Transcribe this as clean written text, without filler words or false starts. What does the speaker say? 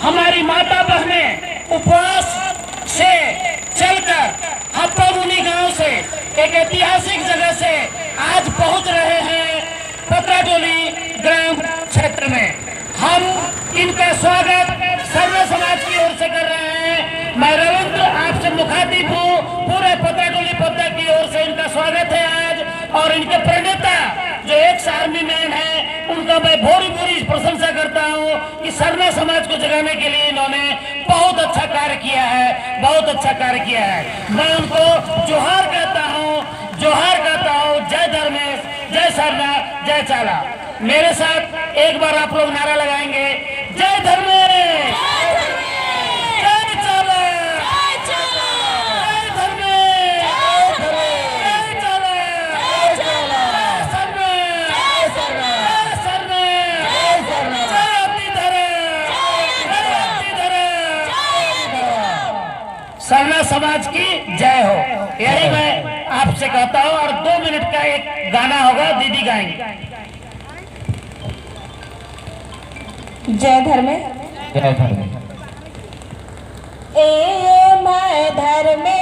हमारी माता बहनें उपवास से चलकर हप्पामुनि गांव से एक ऐतिहासिक जगह से आज पहुंच रहे हैं पत्राटोली ग्राम क्षेत्र में। हम इनका स्वागत सर्व समाज की ओर से कर रहे हैं। मैं रविंद्र आपसे मुखातिब हूँ। पूरे पत्राटोली पत्ता की ओर से इनका स्वागत है आज। और इनके प्रणेता जो एक्स आर्मी मैन है, उनका मैं भोरी भोरी प्रशंसा करता हूँ कि सरना समाज को जगाने के लिए इन्होंने बहुत अच्छा कार्य किया है, बहुत अच्छा कार्य किया है। मैं उनको जोहार कहता हूँ, जोहार कहता हूँ। जय धर्मेश, जय सरना, जय चाला। मेरे साथ एक बार आप लोग नारा लगाएंगे, जय धर्मेश, जय चाला, जय धर्मेश, जय चाला, जय सरना, जय सरना, जय अतिधरा, जय अतिधरा। सरना समाज की जय हो, यही मैं आपसे कहता हूँ। और 2 मिनट का एक गाना होगा, दीदी गाएंगे। जय धर्मेश, जय धर्मेश। ए मैं धर्मेश।